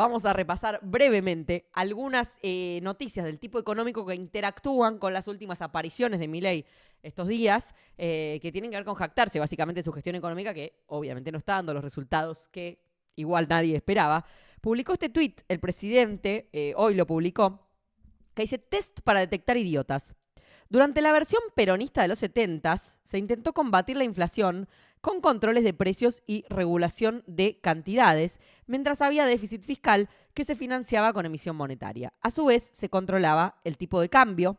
Vamos a repasar brevemente algunas noticias del tipo económico que interactúan con las últimas apariciones de Milei estos días, que tienen que ver con jactarse básicamente de su gestión económica, que obviamente no está dando los resultados que igual nadie esperaba. Publicó este tuit el presidente, hoy lo publicó, que dice: test para detectar idiotas. Durante la versión peronista de los 70s, se intentó combatir la inflación con controles de precios y regulación de cantidades, mientras había déficit fiscal que se financiaba con emisión monetaria. A su vez, se controlaba el tipo de cambio.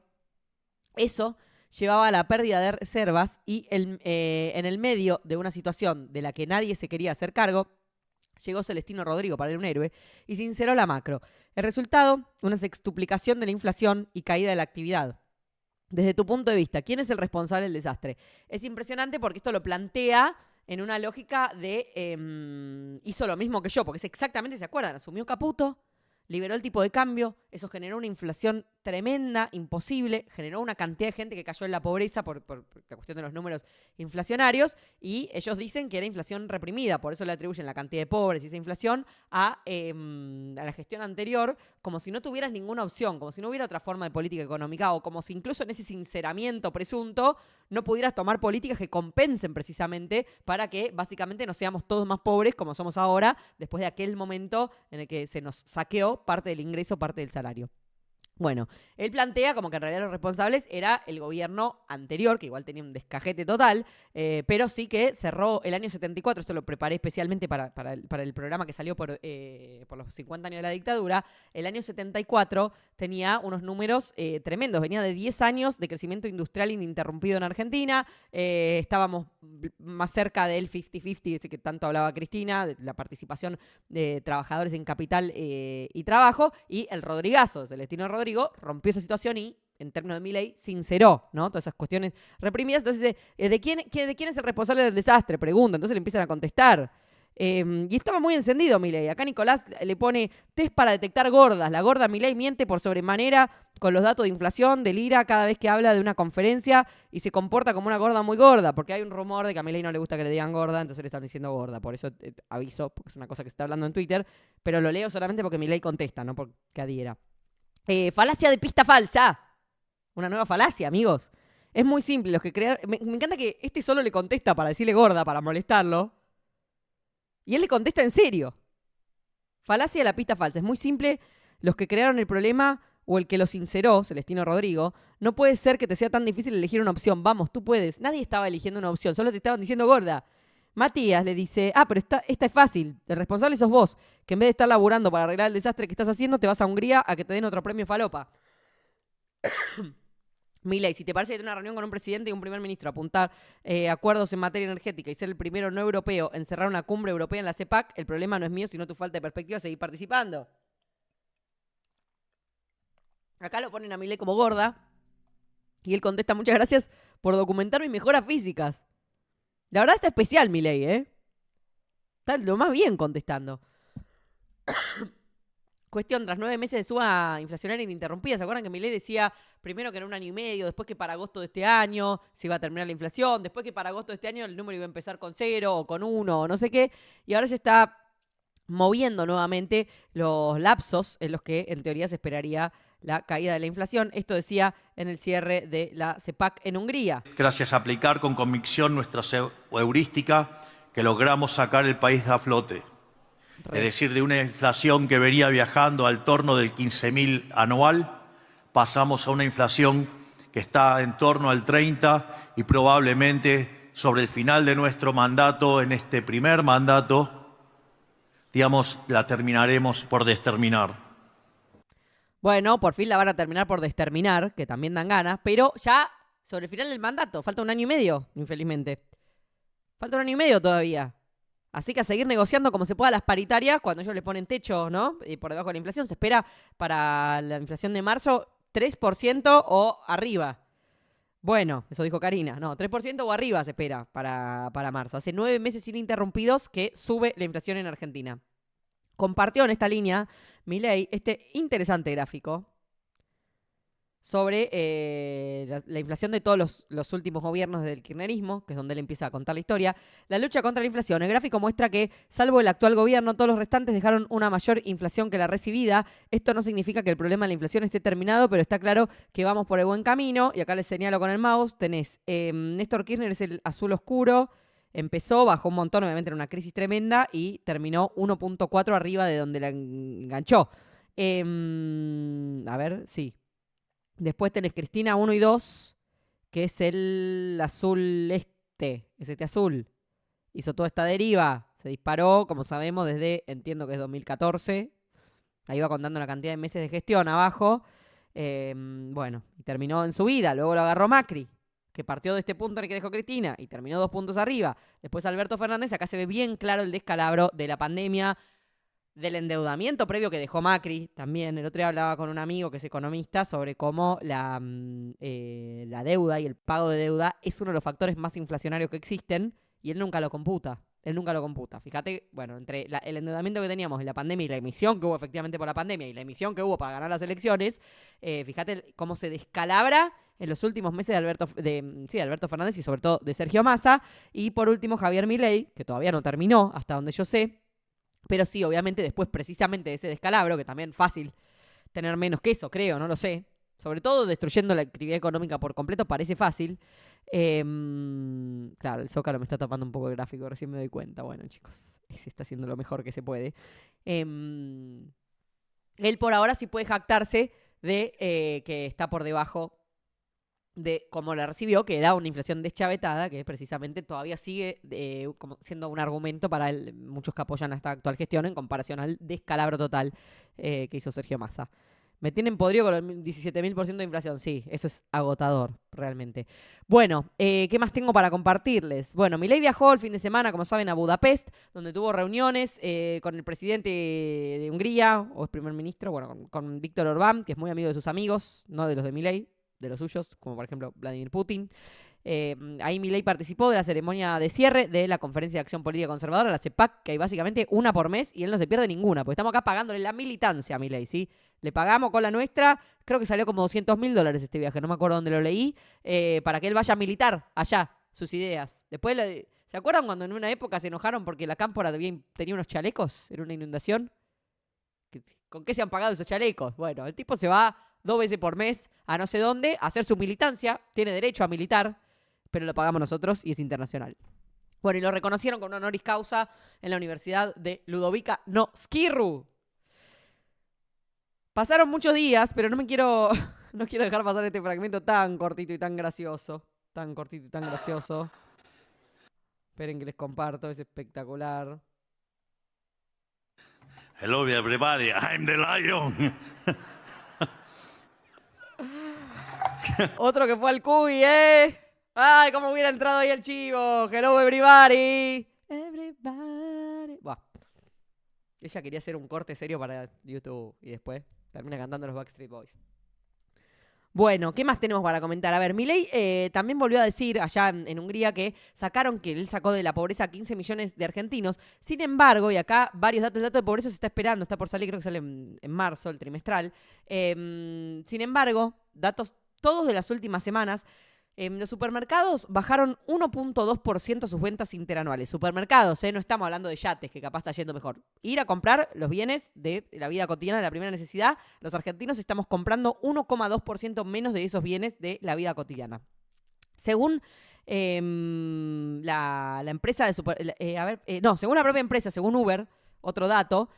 Eso llevaba a la pérdida de reservas y en el medio de una situación de la que nadie se quería hacer cargo, llegó Celestino Rodrigo para ser un héroe y sinceró la macro. El resultado, una sextuplicación de la inflación y caída de la actividad. Desde tu punto de vista, ¿quién es el responsable del desastre? Es impresionante porque esto lo plantea en una lógica de hizo lo mismo que yo, porque es exactamente, ¿se acuerdan? Asumió Caputo, liberó el tipo de cambio, eso generó una inflación tremenda, imposible, generó una cantidad de gente que cayó en la pobreza por la cuestión de los números inflacionarios, y ellos dicen que era inflación reprimida, por eso le atribuyen la cantidad de pobres y esa inflación a la gestión anterior, como si no tuvieras ninguna opción, como si no hubiera otra forma de política económica, o como si incluso en ese sinceramiento presunto no pudieras tomar políticas que compensen precisamente para que básicamente no seamos todos más pobres como somos ahora, después de aquel momento en el que se nos saqueó parte del ingreso, parte del salario. Bueno, él plantea como que en realidad los responsables era el gobierno anterior, que igual tenía un descajete total, pero sí que cerró el año 74, esto lo preparé especialmente para el programa que salió por los 50 años de la dictadura. El año 74 tenía unos números tremendos, venía de 10 años de crecimiento industrial ininterrumpido en Argentina, estábamos más cerca del 50-50, ese que tanto hablaba Cristina, de la participación de trabajadores en capital y trabajo, y el Rodrigazo, Celestino Rodrigo, rompió esa situación y, en términos de Milei, sinceró, ¿no? Todas esas cuestiones reprimidas. Entonces, ¿de quién es el responsable del desastre? Pregunta. Entonces le empiezan a contestar. Y estaba muy encendido Milei. Acá Nicolás le pone test para detectar gordas. La gorda Milei miente por sobremanera con los datos de inflación, del IRA, cada vez que habla de una conferencia y se comporta como una gorda muy gorda, porque hay un rumor de que a Milei no le gusta que le digan gorda, entonces le están diciendo gorda. Por eso aviso, porque es una cosa que se está hablando en Twitter, pero lo leo solamente porque Milei contesta, no porque adhiera. Falacia de pista falsa. Una nueva falacia, amigos. Es muy simple. Los que crearon. Me encanta que este solo le contesta para decirle gorda, para molestarlo. Y él le contesta en serio. Falacia de la pista falsa. Es muy simple. Los que crearon el problema o el que lo sinceró, Celestino Rodrigo, no puede ser que te sea tan difícil elegir una opción. Vamos, tú puedes. Nadie estaba eligiendo una opción. Solo te estaban diciendo gorda. Matías le dice: pero esta es fácil, el responsable sos vos, que en vez de estar laburando para arreglar el desastre que estás haciendo, te vas a Hungría a que te den otro premio falopa. Milei, si te parece que tener una reunión con un presidente y un primer ministro, apuntar acuerdos en materia energética y ser el primero no europeo en cerrar una cumbre europea en la CEPAC, el problema no es mío, sino tu falta de perspectiva, seguir participando. Acá lo ponen a Milei como gorda y él contesta: muchas gracias por documentar mis mejoras físicas. La verdad está especial Milei, está lo más bien contestando. Cuestión, tras 9 meses de suba inflacionaria ininterrumpida, ¿se acuerdan que Milei decía primero que en un año y medio, después que para agosto de este año se iba a terminar la inflación, después que para agosto de este año el número iba a empezar con 0 o con 1 o no sé qué, y ahora ya está moviendo nuevamente los lapsos en los que en teoría se esperaría la caída de la inflación? Esto decía en el cierre de la CEPAC en Hungría. Gracias a aplicar con convicción nuestra heurística que logramos sacar el país a flote. Es decir, de una inflación que venía viajando al torno del 15.000 anual, pasamos a una inflación que está en torno al 30 y probablemente sobre el final de nuestro mandato, en este primer mandato, digamos, la terminaremos por desterminar. Bueno, por fin la van a terminar por desterminar, que también dan ganas, pero ya sobre el final del mandato, falta un año y medio, infelizmente. Falta un año y medio todavía. Así que a seguir negociando como se pueda las paritarias cuando ellos le ponen techo, ¿no? Y por debajo de la inflación. Se espera para la inflación de marzo 3% o arriba. Bueno, eso dijo Karina. No, 3% o arriba se espera para marzo. Hace 9 meses ininterrumpidos que sube la inflación en Argentina. Compartió en esta línea Milei este interesante gráfico sobre la inflación de todos los últimos gobiernos del kirchnerismo, que es donde él empieza a contar la historia. La lucha contra la inflación. El gráfico muestra que, salvo el actual gobierno, todos los restantes dejaron una mayor inflación que la recibida. Esto no significa que el problema de la inflación esté terminado, pero está claro que vamos por el buen camino. Y acá les señalo con el mouse. Tenés Néstor Kirchner, es el azul oscuro. Empezó, bajó un montón, obviamente era una crisis tremenda, y terminó 1.4 arriba de donde la enganchó. A ver, sí. Después tenés Cristina 1 y 2, que es el azul es este azul. Hizo toda esta deriva, se disparó, como sabemos, desde, entiendo que es 2014. Ahí va contando la cantidad de meses de gestión abajo. Bueno, y terminó en su vida. Luego lo agarró Macri, que partió de este punto en el que dejó Cristina y terminó 2 puntos arriba. Después Alberto Fernández. Acá se ve bien claro el descalabro de la pandemia, del endeudamiento previo que dejó Macri también. El otro día hablaba con un amigo que es economista sobre cómo la deuda y el pago de deuda es uno de los factores más inflacionarios que existen, y él nunca lo computa. Fíjate, bueno, entre el endeudamiento que teníamos en la pandemia y la emisión que hubo efectivamente por la pandemia y la emisión que hubo para ganar las elecciones, fíjate cómo se descalabra en los últimos meses de Alberto Fernández y sobre todo de Sergio Massa. Y por último Javier Milei, que todavía no terminó, hasta donde yo sé. Pero sí, obviamente, después precisamente de ese descalabro, que también fácil tener menos que eso, creo, no lo sé. Sobre todo destruyendo la actividad económica por completo, parece fácil. Claro, el Zócalo me está tapando un poco el gráfico, recién me doy cuenta. Bueno, chicos, se está haciendo lo mejor que se puede. Él por ahora sí puede jactarse de que está por debajo de cómo la recibió, que era una inflación deschavetada, que precisamente todavía sigue como siendo un argumento para muchos que apoyan a esta actual gestión en comparación al descalabro total que hizo Sergio Massa. Me tienen podrido con el 17.000% de inflación. Sí, eso es agotador, realmente. Bueno, ¿qué más tengo para compartirles? Bueno, Milei viajó el fin de semana, como saben, a Budapest, donde tuvo reuniones con el presidente de Hungría, o el primer ministro, bueno, con Víctor Orbán, que es muy amigo de sus amigos, no de los de Milei, de los suyos, como por ejemplo Vladimir Putin. Ahí Milei participó de la ceremonia de cierre de la Conferencia de Acción Política Conservadora, la CEPAC, que hay básicamente una por mes y él no se pierde ninguna, porque estamos acá pagándole la militancia a Milei, ¿sí? Le pagamos con la nuestra, creo que salió como $200.000 este viaje, no me acuerdo dónde lo leí, para que él vaya a militar allá sus ideas. Después, ¿se acuerdan cuando en una época se enojaron porque la Cámpora tenía unos chalecos? Era una inundación. ¿Con qué se han pagado esos chalecos? Bueno, el tipo se va 2 veces por mes a no sé dónde a hacer su militancia, tiene derecho a militar, pero lo pagamos nosotros y es internacional. Bueno, y lo reconocieron con un honoris causa en la Universidad de Ludovica Noskiru. Pasaron muchos días, pero no quiero dejar pasar este fragmento tan cortito y tan gracioso. Esperen que les comparto, es espectacular. Hello everybody, I'm the lion. Otro que fue al Cuy, ¿eh? ¡Ay, cómo hubiera entrado ahí el chivo! ¡Hello, everybody! Buah. Ella quería hacer un corte serio para YouTube y después termina cantando los Backstreet Boys. Bueno, ¿qué más tenemos para comentar? A ver, Milei también volvió a decir allá en Hungría que él sacó de la pobreza a 15 millones de argentinos. Sin embargo, y acá varios datos, el dato de pobreza se está esperando, está por salir, creo que sale en marzo, el trimestral. Sin embargo, datos todos de las últimas semanas, los supermercados bajaron 1.2% sus ventas interanuales. Supermercados, no estamos hablando de yates, que capaz está yendo mejor. Ir a comprar los bienes de la vida cotidiana, de la primera necesidad. Los argentinos estamos comprando 1.2% menos de esos bienes de la vida cotidiana. Según la empresa de según la propia empresa, según Uber, otro dato,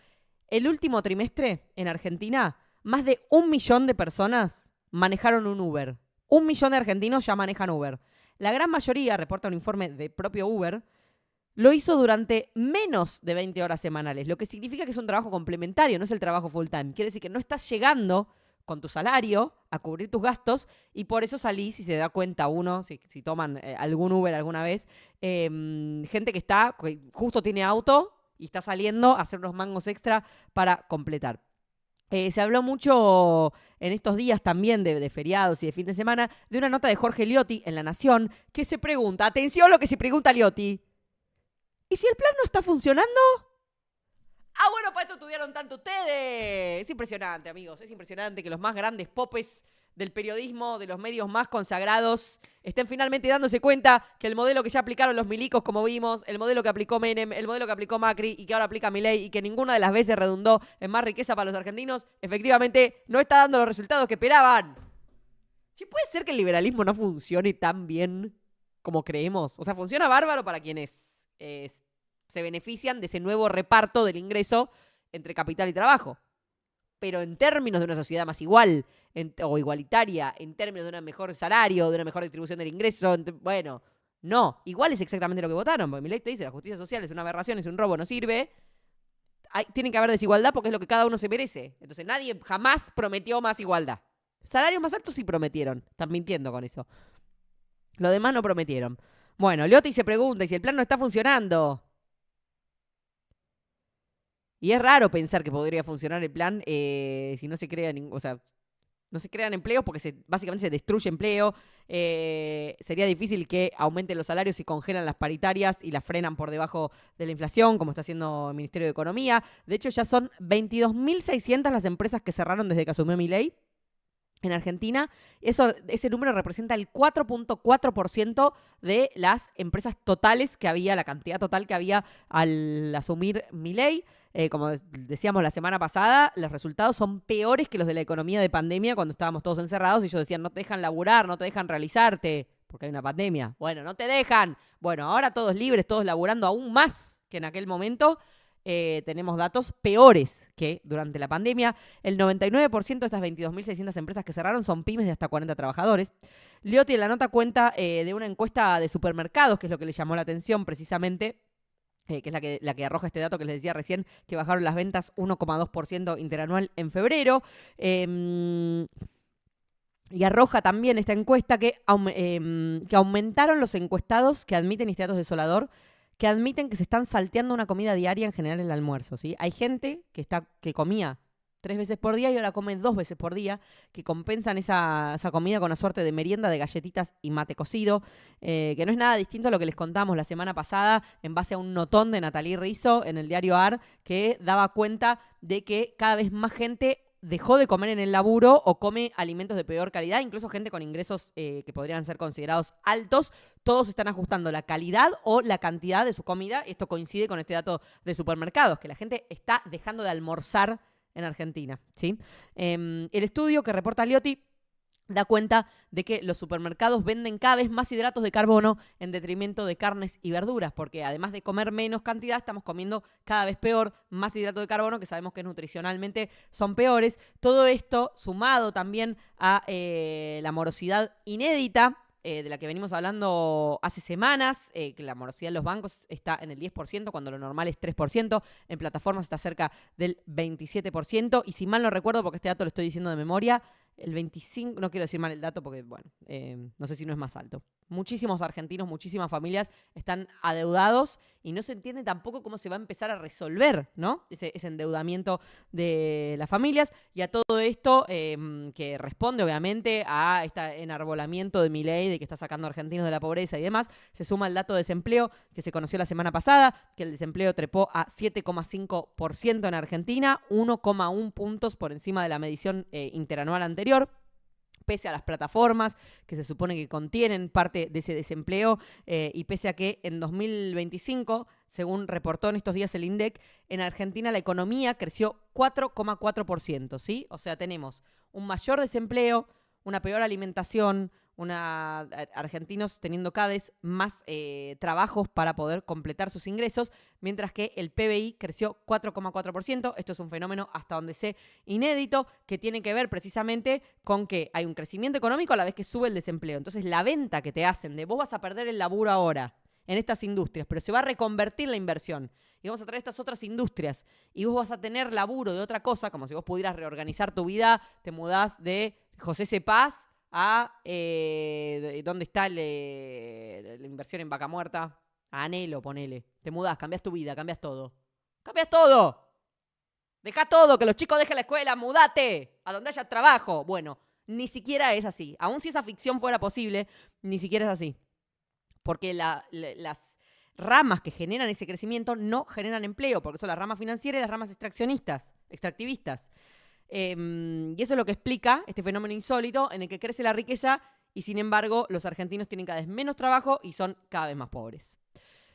el último trimestre en Argentina, más de 1 millón de personas manejaron un Uber. 1 millón de argentinos ya manejan Uber. La gran mayoría, reporta un informe de propio Uber, lo hizo durante menos de 20 horas semanales, lo que significa que es un trabajo complementario, no es el trabajo full time. Quiere decir que no estás llegando con tu salario a cubrir tus gastos y por eso salís, si se da cuenta uno, si toman algún Uber alguna vez, gente que justo tiene auto y está saliendo a hacer unos mangos extra para completar. Se habló mucho en estos días también de feriados y de fin de semana de una nota de Jorge Liotti en La Nación que se pregunta, atención lo que se pregunta Liotti, ¿y si el plan no está funcionando? Ah, bueno, para esto estudiaron tanto ustedes. Es impresionante, amigos. Es impresionante que los más grandes popes del periodismo, de los medios más consagrados, estén finalmente dándose cuenta que el modelo que ya aplicaron los milicos, como vimos, el modelo que aplicó Menem, el modelo que aplicó Macri y que ahora aplica Milei y que ninguna de las veces redundó en más riqueza para los argentinos, efectivamente no está dando los resultados que esperaban. ¿Sí puede ser que el liberalismo no funcione tan bien como creemos? O sea, funciona bárbaro para quienes se benefician de ese nuevo reparto del ingreso entre capital y trabajo. Pero en términos de una sociedad más igual o igualitaria, en términos de un mejor salario, de una mejor distribución del ingreso, bueno, no. Igual es exactamente lo que votaron, porque Milei te dice la justicia social es una aberración, es un robo, no sirve. Tiene que haber desigualdad porque es lo que cada uno se merece. Entonces nadie jamás prometió más igualdad. Salarios más altos sí prometieron. Están mintiendo con eso. Lo demás no prometieron. Bueno, Liotti se pregunta, ¿y si el plan no está funcionando? Y es raro pensar que podría funcionar el plan si no se crea o sea, no se crean empleos porque básicamente se destruye empleo. Sería difícil que aumenten los salarios si congelan las paritarias y las frenan por debajo de la inflación, como está haciendo el Ministerio de Economía. De hecho, ya son 22.600 las empresas que cerraron desde que asumió Milei en Argentina. Ese número representa el 4.4% de las empresas totales que había, la cantidad total que había al asumir Milei. Como decíamos la semana pasada, los resultados son peores que los de la economía de pandemia cuando estábamos todos encerrados y ellos decían, no te dejan laburar, no te dejan realizarte, porque hay una pandemia. Bueno, no te dejan. Bueno, ahora todos libres, todos laburando aún más que en aquel momento. Tenemos datos peores que durante la pandemia. El 99% de estas 22.600 empresas que cerraron son pymes de hasta 40 trabajadores. Liotti en la nota cuenta de una encuesta de supermercados, que es lo que le llamó la atención precisamente, que es la que arroja este dato que les decía recién, que bajaron las ventas 1,2% interanual en febrero. Y arroja también esta encuesta que aumentaron los encuestados que admiten Historiatos Desolador, que admiten que se están salteando una comida diaria en general en el almuerzo, ¿sí? Hay gente que comía 3 veces por día y ahora come 2 veces por día, que compensan esa comida con una suerte de merienda de galletitas y mate cocido, que no es nada distinto a lo que les contamos la semana pasada en base a un notón de Natalie Rizzo en el diario AR, que daba cuenta de que cada vez más gente dejó de comer en el laburo o come alimentos de peor calidad, incluso gente con ingresos que podrían ser considerados altos. Todos están ajustando la calidad o la cantidad de su comida. Esto coincide con este dato de supermercados, que la gente está dejando de almorzar en Argentina, ¿sí? El estudio que reporta Liotti da cuenta de que los supermercados venden cada vez más hidratos de carbono en detrimento de carnes y verduras, porque además de comer menos cantidad, estamos comiendo cada vez peor, más hidratos de carbono, que sabemos que nutricionalmente son peores. Todo esto sumado también a la morosidad inédita, de la que venimos hablando hace semanas, que la morosidad en los bancos está en el 10%, cuando lo normal es 3%, en plataformas está cerca del 27%, y si mal no recuerdo, porque este dato lo estoy diciendo de memoria, el 25%, no quiero decir mal el dato porque, bueno, no sé si no es más alto. Muchísimos argentinos, muchísimas familias están adeudados y no se entiende tampoco cómo se va a empezar a resolver, ¿no? Ese endeudamiento de las familias. Y a todo esto, que responde obviamente a este enarbolamiento de Milei, de que está sacando a argentinos de la pobreza y demás, se suma el dato de desempleo que se conoció la semana pasada, que el desempleo trepó a 7,5% en Argentina, 1,1 puntos por encima de la medición interanual anterior. Pese a las plataformas que se supone que contienen parte de ese desempleo y pese a que en 2025, según reportó en estos días el INDEC, en Argentina la economía creció 4,4%, ¿sí? O sea, tenemos un mayor desempleo, una peor alimentación, argentinos teniendo cada vez más trabajos para poder completar sus ingresos, mientras que el PBI creció 4,4%. Esto es un fenómeno hasta donde sé inédito, que tiene que ver precisamente con que hay un crecimiento económico a la vez que sube el desempleo. Entonces la venta que te hacen de vos vas a perder el laburo ahora en estas industrias, pero se va a reconvertir la inversión y vamos a traer estas otras industrias y vos vas a tener laburo de otra cosa, como si vos pudieras reorganizar tu vida, te mudás de José Cepaz a ¿dónde está la inversión en Vaca Muerta? A Anhelo, ponele. Te mudás, cambias tu vida, cambias todo. ¡Cambias todo! Deja todo, que los chicos dejen la escuela, mudate a donde haya trabajo. Bueno, ni siquiera es así. Aun si esa ficción fuera posible, ni siquiera es así. Porque ramas que generan ese crecimiento no generan empleo, porque son las ramas financieras y las ramas extractivistas. Y eso es lo que explica este fenómeno insólito en el que crece la riqueza y, sin embargo, los argentinos tienen cada vez menos trabajo y son cada vez más pobres.